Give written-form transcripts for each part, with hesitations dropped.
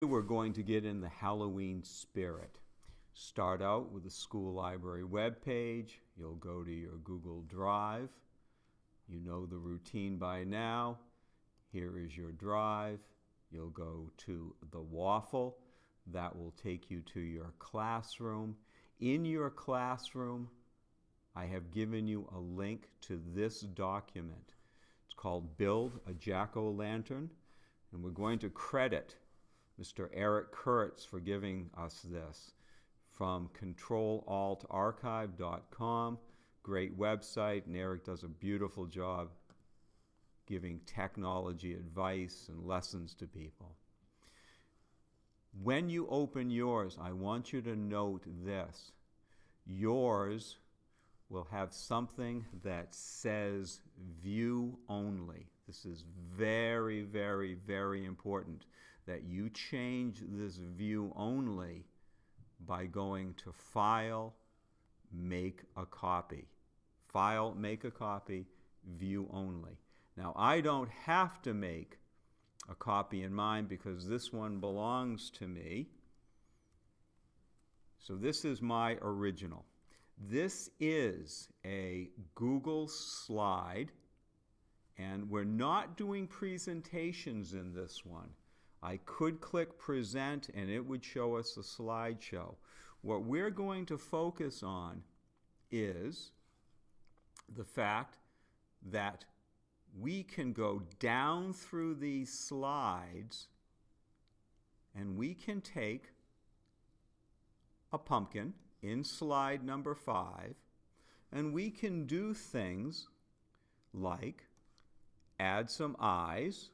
We're going to get in the Halloween spirit. Start out with the school library webpage. You'll go to your Google Drive. You know the routine by now. Here is your drive. You'll go to the waffle. That will take you to your classroom. In your classroom, I have given you a link to this document. It's called Build a Jack-o'-lantern, and we're going to credit Mr. Eric Curts for giving us this from controlaltarchive.com. Great website, and Eric does a beautiful job giving technology advice and lessons to people. When you open yours, I want you to note this. Yours will have something that says view only. This is very, very, very important that you change this view only by going to File, Make a Copy. File, Make a Copy, View Only. Now, I don't have to make a copy in mine because this one belongs to me. So this is my original. This is a Google slide, and we're not doing presentations in this one. I could click present and it would show us a slideshow. What we're going to focus on is the fact that we can go down through these slides and we can take a pumpkin in slide number 5 and we can do things like add some eyes,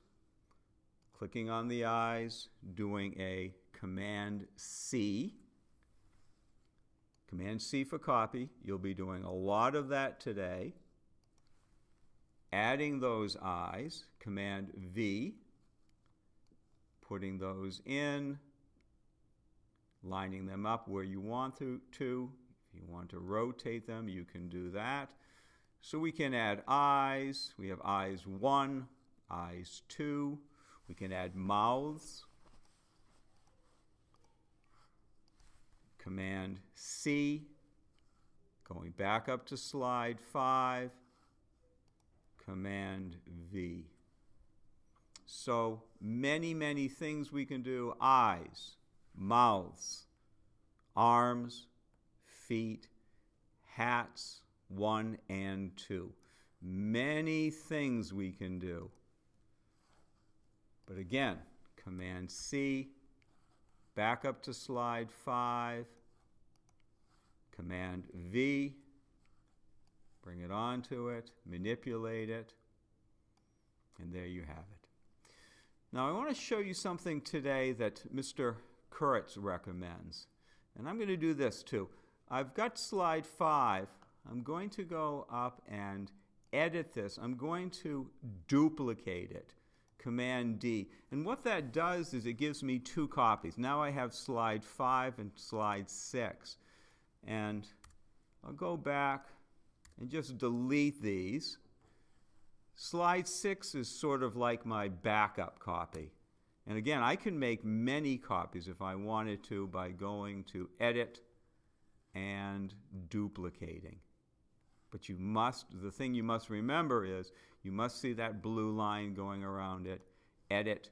clicking on the eyes, doing a Command C. Command C for copy. You'll be doing a lot of that today. Adding those eyes, Command V, putting those in, lining them up where you want to. If you want to rotate them, you can do that. So we can add eyes. We have eyes 1, eyes 2. We can add mouths. Command C, going back up to slide 5. Command V. So many, many things we can do. Eyes, mouths, arms, feet, hats 1 and 2. Many things we can do. But again, Command C, back up to slide 5, Command V, bring it onto it, manipulate it, and there you have it. Now I want to show you something today that Mr. Curts recommends. And I'm going to do this too. I've got slide 5. I'm going to go up and edit this. I'm going to duplicate it. Command D. And what that does is it gives me 2 copies. Now I have slide 5 and slide 6. And I'll go back and just delete these. Slide 6 is sort of like my backup copy. And again, I can make many copies if I wanted to by going to Edit and duplicating. But you must, the thing you must remember is you must see that blue line going around it, edit,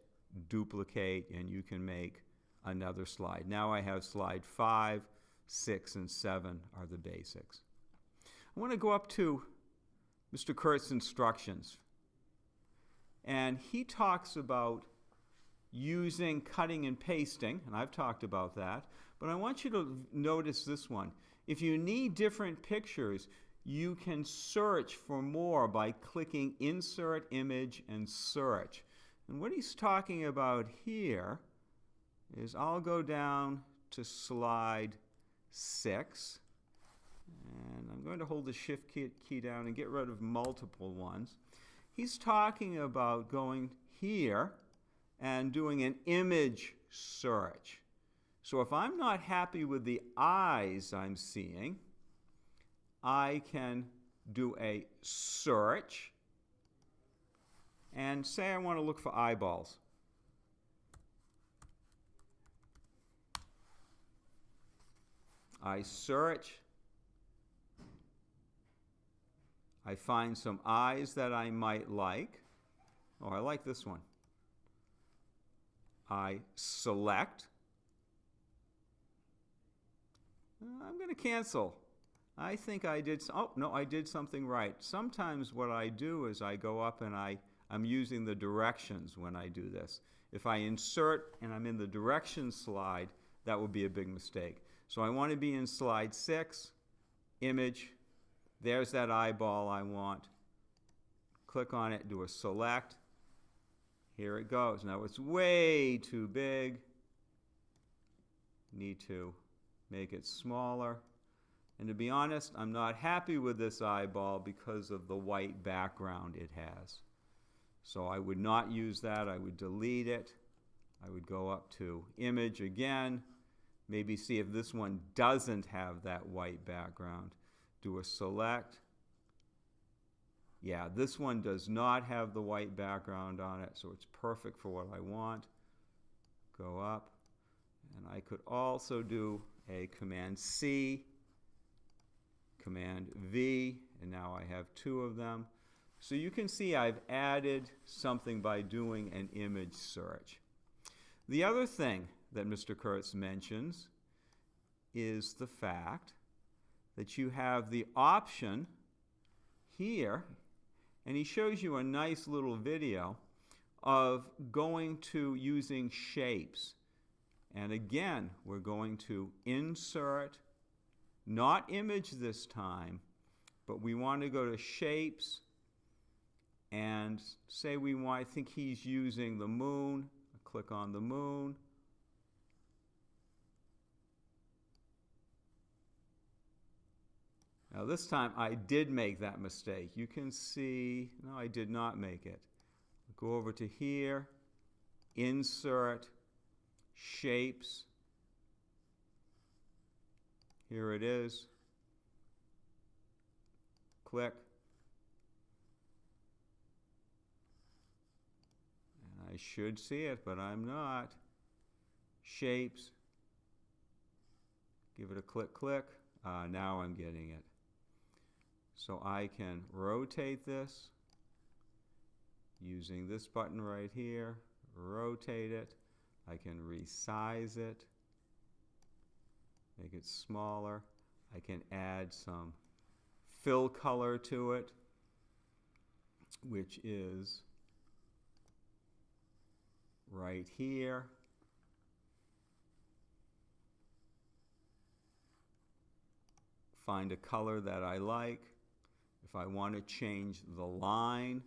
duplicate, and you can make another slide. Now I have slide 5, 6, and 7 are the basics. I want to go up to Mr. Curts' instructions. And he talks about using cutting and pasting, and I've talked about that, but I want you to notice this one. If you need different pictures, you can search for more by clicking Insert Image and Search. And what he's talking about here is I'll go down to slide 6, and I'm going to hold the Shift key down and get rid of multiple ones. He's talking about going here and doing an image search. So if I'm not happy with the eyes I'm seeing, I can do a search and say I want to look for eyeballs. I search. I find some eyes that I might like. Oh, I like this one. I select. I'm going to cancel. I think I did, oh, no, I did something right. Sometimes what I do is I go up and I'm using the directions when I do this. If I insert and I'm in the directions slide, that would be a big mistake. So I want to be in slide 6, image. There's that eyeball I want. Click on it, do a select. Here it goes. Now it's way too big. Need to make it smaller. And to be honest, I'm not happy with this eyeball because of the white background it has. So I would not use that. I would delete it. I would go up to image again. Maybe see if this one doesn't have that white background. Do a select. Yeah, this one does not have the white background on it, so it's perfect for what I want. Go up. And I could also do a Command C, Command V, and now I have 2 of them. So you can see I've added something by doing an image search. The other thing that Mr. Curts mentions is the fact that you have the option here, and he shows you a nice little video of going to using shapes. And again, we're going to insert, not image this time, but we want to go to shapes and say we want, I think he's using the moon. Click on the moon. Now this time I did make that mistake. You can see, no, I did not make it. Go over to here, insert, shapes. Here it is. Click. And I should see it, but I'm not. Shapes. Give it a click, click. Now I'm getting it. So I can rotate this using this button right here. Rotate it. I can resize it. Make it smaller. I can add some fill color to it, which is right here. Find a color that I like. If I want to change the line,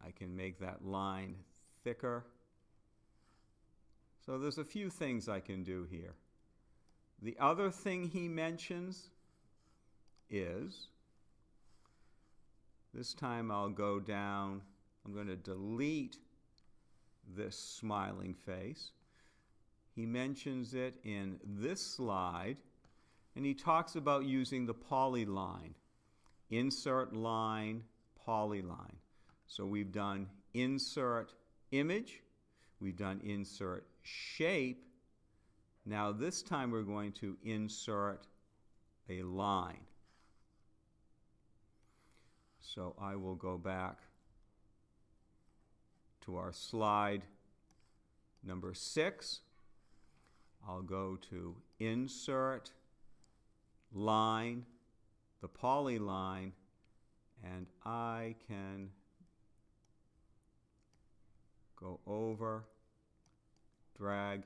I can make that line thicker. So there's a few things I can do here. The other thing he mentions is, this time I'll go down, I'm going to delete this smiling face. He mentions it in this slide, and he talks about using the polyline. Insert line, polyline. So we've done insert image, we've done insert shape. Now this time we're going to insert a line. So I will go back to our slide number 6. I'll go to insert line, the polyline, and I can go over, drag.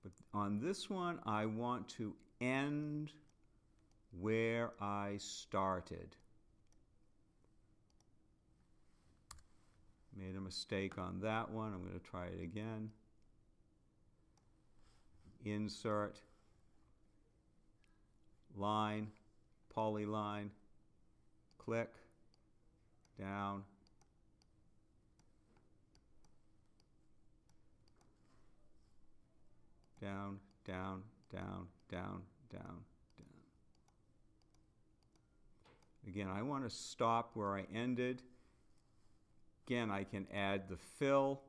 But on this one, I want to end where I started. Made a mistake on that one. I'm going to try it again. Insert, line, polyline, click, down, down, down, down, down, down, down. Again, I want to stop where I ended. Again, I can add the fill.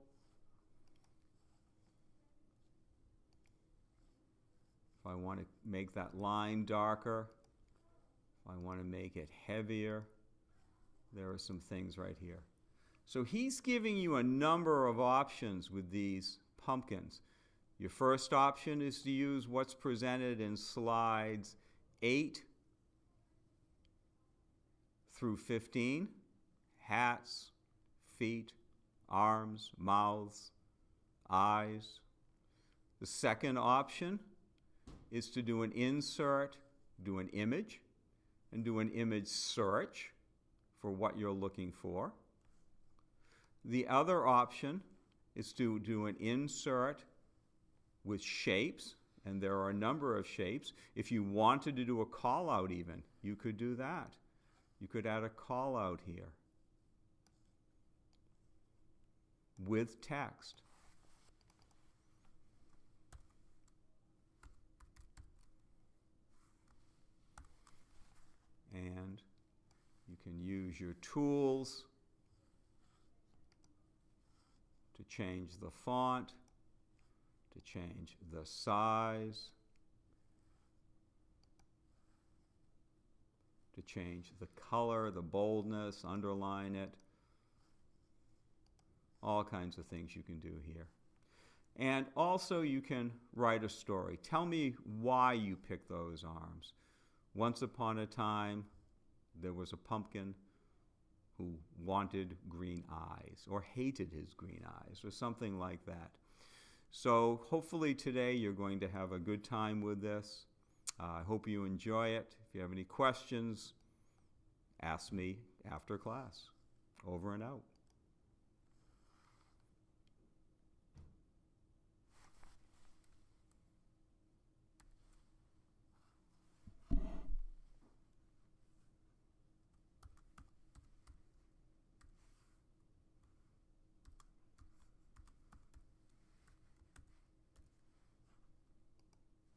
if I want to make that line darker, if I want to make it heavier, there are some things right here. So he's giving you a number of options with these pumpkins. Your first option is to use what's presented in slides 8 through 15, hats, feet, arms, mouths, eyes. The second option is to do an insert, do an image, and do an image search for what you're looking for. The other option is to do an insert with shapes, and there are a number of shapes. If you wanted to do a call out even, you could do that. You could add a call out here with text. And you can use your tools to change the font, to change the size, to change the color, the boldness, underline it. All kinds of things you can do here. And also you can write a story. Tell me why you picked those arms. Once upon a time, there was a pumpkin who wanted green eyes or hated his green eyes or something like that. So hopefully today you're going to have a good time with this. I hope you enjoy it. If you have any questions, ask me after class. Over and out.